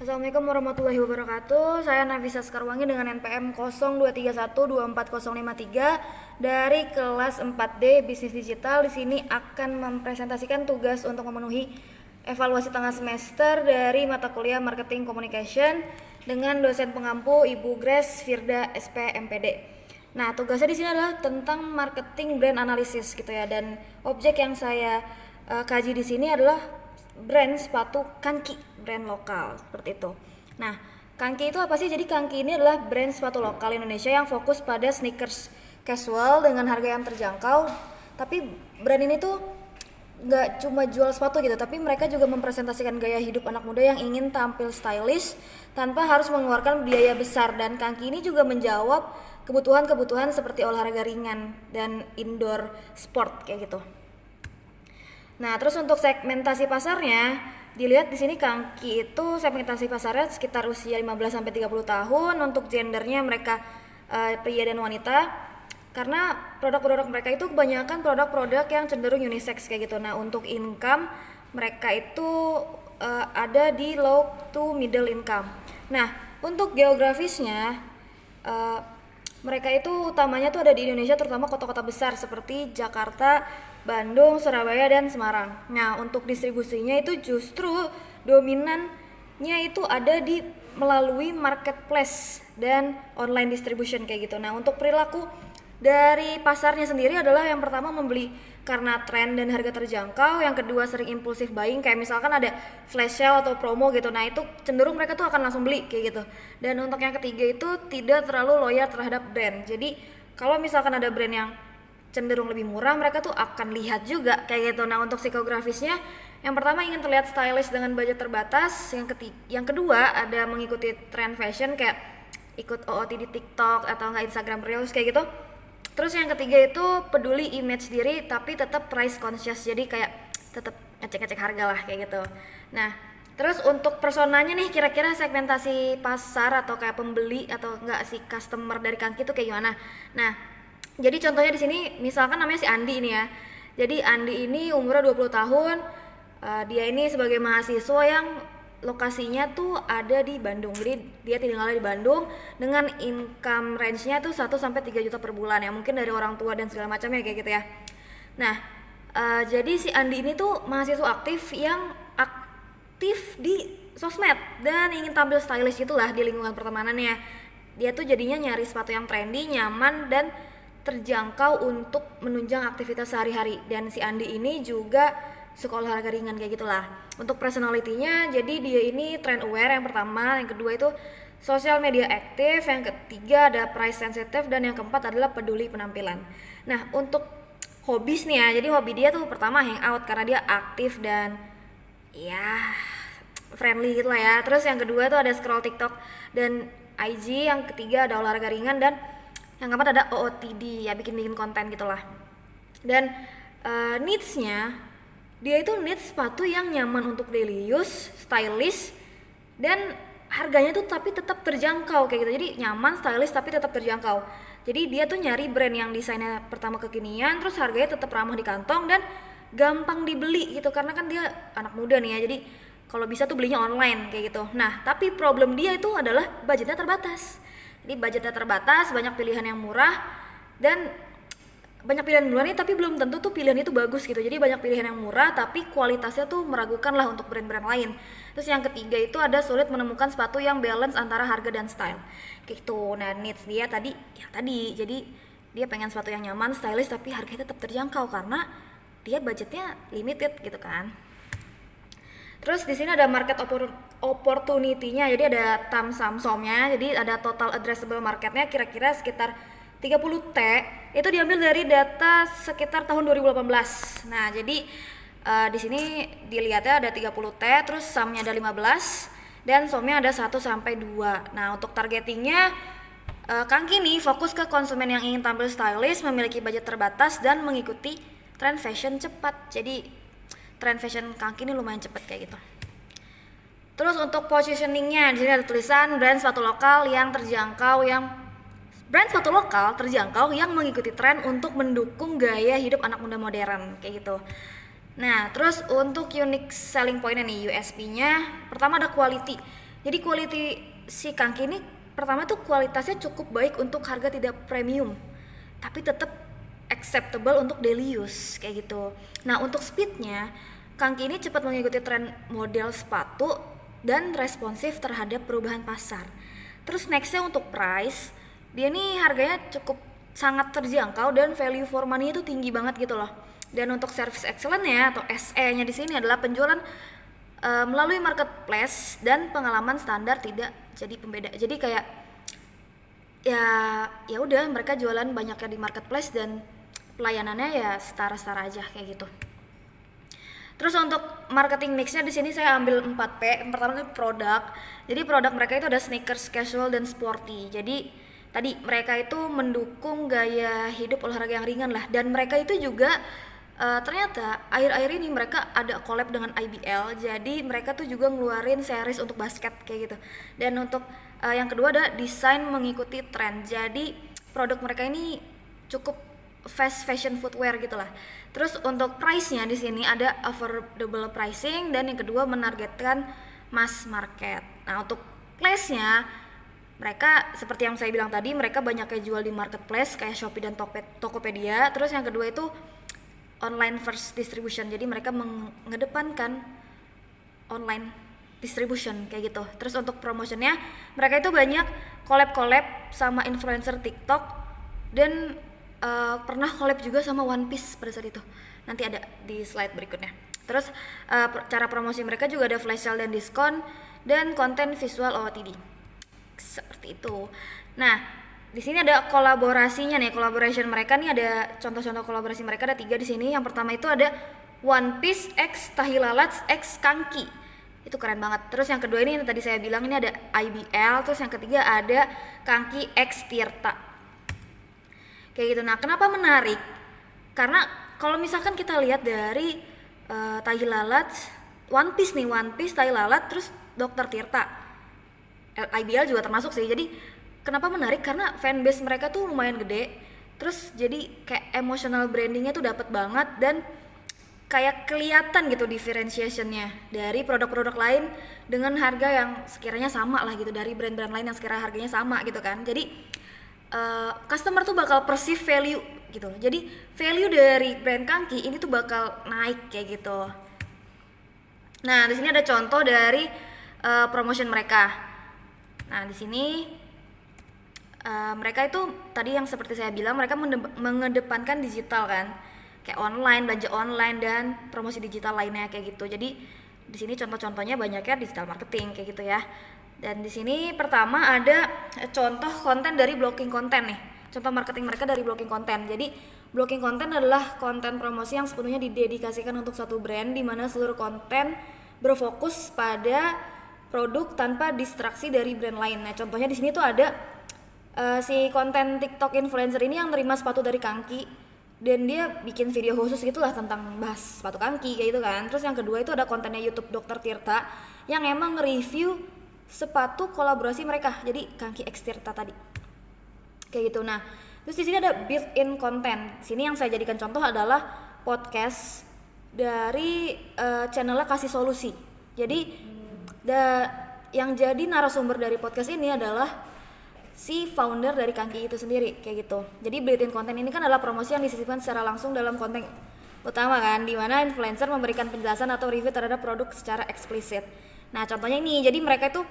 Assalamualaikum warahmatullahi wabarakatuh. Saya Nafisa Skarwangi dengan NPM 0231240053 dari kelas 4D Bisnis Digital. Di sini akan mempresentasikan tugas untuk memenuhi evaluasi tengah semester dari mata kuliah Marketing Communication dengan dosen pengampu Ibu Grace Firda SP MPD. Nah, tugasnya di sini adalah tentang marketing brand analysis gitu ya, dan objek yang saya kaji di sini adalah brand sepatu Kanki, brand lokal seperti itu. Nah, Kanki itu apa sih? Jadi Kanki ini adalah brand sepatu lokal Indonesia yang fokus pada sneakers casual dengan harga yang terjangkau. Tapi brand ini tuh nggak cuma jual sepatu gitu, tapi mereka juga mempresentasikan gaya hidup anak muda yang ingin tampil stylish tanpa harus mengeluarkan biaya besar. Dan Kanki ini juga menjawab kebutuhan-kebutuhan seperti olahraga ringan dan indoor sport kayak gitu. Nah, terus untuk segmentasi pasarnya, dilihat di sini Kanki itu segmentasi pasarnya sekitar usia 15 sampai 30 tahun. Untuk gendernya mereka pria dan wanita. Karena produk-produk mereka itu kebanyakan produk-produk yang cenderung unisex kayak gitu. Nah, untuk income mereka itu ada di low to middle income. Nah, untuk geografisnya mereka itu utamanya tuh ada di Indonesia, terutama kota-kota besar seperti Jakarta, Bandung, Surabaya, dan Semarang. Nah, untuk distribusinya itu justru dominannya itu ada di melalui marketplace dan online distribution kayak gitu. Nah, untuk perilaku dari pasarnya sendiri adalah yang pertama membeli karena tren dan harga terjangkau, yang kedua sering impulsif buying, kayak misalkan ada flash sale atau promo gitu. Nah, itu cenderung mereka tuh akan langsung beli kayak gitu. Dan untuk yang ketiga itu tidak terlalu loyal terhadap brand. Jadi kalau misalkan ada brand yang cenderung lebih murah, mereka tuh akan lihat juga kayak gitu. Nah, untuk psikografisnya, yang pertama ingin terlihat stylish dengan budget terbatas. Yang kedua ada mengikuti tren fashion kayak ikut OOTD TikTok atau enggak Instagram Reels kayak gitu. Terus yang ketiga itu peduli image diri tapi tetap price conscious, jadi kayak tetap ngecek-ngecek harga lah kayak gitu. Nah, terus untuk personanya nih, kira-kira segmentasi pasar atau kayak pembeli atau enggak sih customer dari Kanki itu kayak gimana? Nah, jadi contohnya di sini misalkan namanya si Andi ini ya. Jadi Andi ini umurnya 20 tahun. Dia ini sebagai mahasiswa yang lokasinya tuh ada di Bandung. Jadi dia tinggalnya di Bandung dengan income range-nya tuh 1 sampai 3 juta per bulan ya. Mungkin dari orang tua dan segala macamnya kayak gitu ya. Nah, jadi si Andi ini tuh mahasiswa aktif yang aktif di sosmed dan ingin tampil stylish itulah di lingkungan pertemanannya. Dia tuh jadinya nyari sepatu yang trendy, nyaman, dan terjangkau untuk menunjang aktivitas sehari-hari. Dan si Andi ini juga suka olahraga ringan kayak gitulah. Untuk personality-nya, jadi dia ini trend aware yang pertama, yang kedua itu social media aktif, yang ketiga ada price sensitive, dan yang keempat adalah peduli penampilan. Nah, untuk hobbies nih ya, jadi hobi dia tuh pertama hangout karena dia aktif dan ya friendly gitu lah ya. Terus yang kedua tuh ada scroll TikTok dan IG, yang ketiga ada olahraga ringan, dan yang keempat ada OOTD ya, bikin-bikin konten gitulah. Dan needs-nya dia itu needs sepatu yang nyaman untuk daily use, stylish, dan harganya tuh tapi tetap terjangkau kayak gitu. Jadi nyaman, stylish, tapi tetap terjangkau. Jadi dia tuh nyari brand yang desainnya pertama kekinian, terus harganya tetap ramah di kantong dan gampang dibeli gitu, karena kan dia anak muda nih ya. Jadi kalau bisa tuh belinya online kayak gitu. Nah, tapi problem dia itu adalah budgetnya terbatas. Jadi budgetnya terbatas, banyak pilihan yang murah, dan banyak pilihan murah nih tapi belum tentu tuh pilihan itu bagus gitu. Jadi banyak pilihan yang murah tapi kualitasnya tuh meragukan lah untuk brand-brand lain. Terus yang ketiga itu ada sulit menemukan sepatu yang balance antara harga dan style gitu. Nah, needs dia tadi ya tadi, jadi dia pengen sepatu yang nyaman, stylish, tapi harganya tetap terjangkau karena dia budgetnya limited gitu kan. Terus di sini ada market opportunity-nya, jadi ada TAM SAMSOM-nya, jadi ada total addressable market-nya kira-kira sekitar 30 T. Itu diambil dari data sekitar tahun 2018. Nah, jadi di sini dilihatnya ada 30 T, terus SAM-nya ada 15 dan SOM-nya ada 1 sampai 2. Nah, untuk targetingnya Kanki nih fokus ke konsumen yang ingin tampil stylish, memiliki budget terbatas, dan mengikuti tren fashion cepat. Jadi tren fashion Kanki ini lumayan cepet kayak gitu. Terus untuk positioningnya di sini ada tulisan brand sepatu lokal yang terjangkau, yang mengikuti tren untuk mendukung gaya hidup anak muda modern kayak gitu. Nah, terus untuk unique selling point-nya nih, USP-nya pertama ada quality. Jadi quality si Kangki ini pertama tuh kualitasnya cukup baik untuk harga tidak premium, tapi tetap acceptable untuk daily use kayak gitu. Nah untuk speednya, Kangki ini cepat mengikuti tren model sepatu dan responsif terhadap perubahan pasar. Terus nextnya untuk price, dia nih harganya cukup sangat terjangkau dan value for money itu tinggi banget gitu loh. Dan untuk service excellence ya atau SE-nya di sini adalah penjualan melalui marketplace dan pengalaman standar tidak jadi pembeda. Jadi kayak ya udah mereka jualan banyaknya di marketplace dan pelayanannya ya setara-setara aja kayak gitu. Terus untuk marketing mixnya di sini saya ambil 4P. Yang pertama itu produk. Jadi produk mereka itu ada sneakers, casual dan sporty. Jadi tadi mereka itu mendukung gaya hidup olahraga yang ringan lah, dan mereka itu juga ternyata akhir-akhir ini mereka ada collab dengan IBL, jadi mereka tuh juga ngeluarin series untuk basket kayak gitu. Dan untuk yang kedua ada desain mengikuti tren, jadi produk mereka ini cukup fast fashion footwear gitulah. Terus untuk price-nya di sini ada affordable pricing, dan yang kedua menargetkan mass market. Nah untuk place-nya mereka seperti yang saya bilang tadi, mereka banyaknya jual di marketplace kayak Shopee dan Tokopedia. Terus yang kedua itu online first distribution, jadi mereka mengedepankan online distribution kayak gitu. Terus untuk promotionnya mereka itu banyak collab sama influencer TikTok, dan pernah collab juga sama One Piece pada saat itu, nanti ada di slide berikutnya. Terus cara promosi mereka juga ada flash sale dan diskon, dan konten visual OOTD seperti itu. Nah di sini ada kolaborasinya nih, collaboration mereka nih, ada contoh-contoh kolaborasi mereka ada 3 di sini. Yang pertama itu ada One Piece X Tahi Lalat X Kangki, itu keren banget. Terus yang kedua ini yang tadi saya bilang ini ada IBL. Terus yang ketiga ada Kangki X Tirta kayak gitu. Nah kenapa menarik? Karena kalau misalkan kita lihat dari Tahi Lalat, One Piece nih, One Piece, Tahi Lalat, terus Dr. Tirta, IBL juga termasuk sih. Jadi kenapa menarik? Karena fanbase mereka tuh lumayan gede, terus jadi kayak emotional brandingnya tuh dapat banget, dan kayak kelihatan gitu differentiationnya dari produk-produk lain dengan harga yang sekiranya sama lah gitu, dari brand-brand lain yang sekiranya harganya sama gitu kan. Jadi customer tuh bakal perceive value gitu, jadi value dari brand Kangki ini tuh bakal naik kayak gitu. Nah di sini ada contoh dari promotion mereka. Nah di sini mereka itu tadi yang seperti saya bilang, mereka mengedepankan digital kan, kayak online, belanja online dan promosi digital lainnya kayak gitu. Jadi di sini contoh-contohnya banyaknya digital marketing kayak gitu ya. Dan di sini pertama ada contoh konten dari blocking konten nih. Contoh marketing mereka dari blocking konten. Jadi blocking konten adalah konten promosi yang sepenuhnya didedikasikan untuk satu brand, di mana seluruh konten berfokus pada produk tanpa distraksi dari brand lain. Nah contohnya di sini tuh ada si konten TikTok influencer ini yang nerima sepatu dari Kangki, dan dia bikin video khusus gitulah tentang bahas sepatu Kangki kayak gitu kan. Terus yang kedua itu ada kontennya YouTube Dr. Tirta yang emang nge-review sepatu kolaborasi mereka, jadi Kangki X Tirta tadi kayak gitu. Nah terus di sini ada built-in content. Sini yang saya jadikan contoh adalah podcast dari channelnya Kasih Solusi. Jadi yang jadi narasumber dari podcast ini adalah si founder dari Kangki itu sendiri kayak gitu. Jadi built-in content ini kan adalah promosi yang disisipkan secara langsung dalam konten utama kan, di mana influencer memberikan penjelasan atau review terhadap produk secara eksplisit. Nah contohnya ini, jadi mereka itu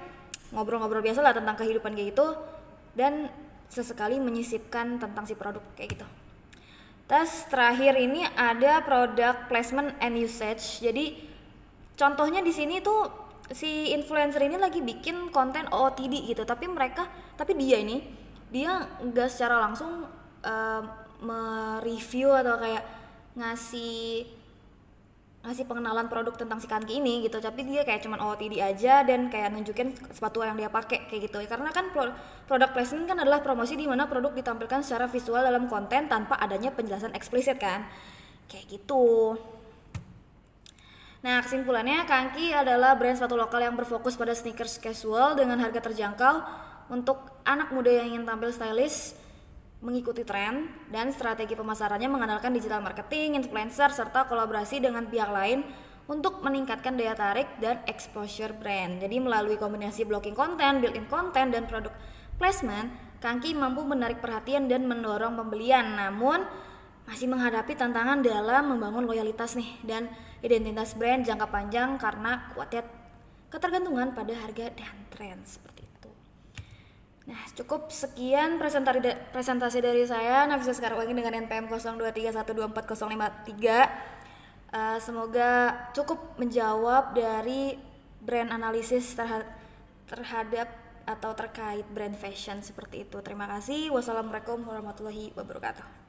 ngobrol-ngobrol biasa lah tentang kehidupan kayak gitu, dan sesekali menyisipkan tentang si produk kayak gitu. Terus terakhir ini ada product placement and usage. Jadi contohnya di sini tuh si influencer ini lagi bikin konten OOTD gitu, tapi dia nggak secara langsung mereview atau kayak ngasih pengenalan produk tentang si Kangki ini gitu, tapi dia kayak cuman OOTD aja dan kayak nunjukin sepatu yang dia pakai kayak gitu. Karena kan product placement kan adalah promosi di mana produk ditampilkan secara visual dalam konten tanpa adanya penjelasan eksplisit kan, kayak gitu. Nah kesimpulannya, Kangki adalah brand sepatu lokal yang berfokus pada sneakers casual dengan harga terjangkau untuk anak muda yang ingin tampil stylish, mengikuti tren, dan strategi pemasarannya mengandalkan digital marketing, influencer, serta kolaborasi dengan pihak lain untuk meningkatkan daya tarik dan exposure brand. Jadi melalui kombinasi blocking konten, built-in konten, dan produk placement, Kangki mampu menarik perhatian dan mendorong pembelian. Namun masih menghadapi tantangan dalam membangun loyalitas nih dan identitas brand jangka panjang karena kuatnya ketergantungan pada harga dan tren seperti itu. Nah, cukup sekian presentasi dari saya, Nafisa Sekarwangi dengan NPM 0231240553. Semoga cukup menjawab dari brand analisis terhadap atau terkait brand fashion seperti itu. Terima kasih. Wassalamualaikum warahmatullahi wabarakatuh.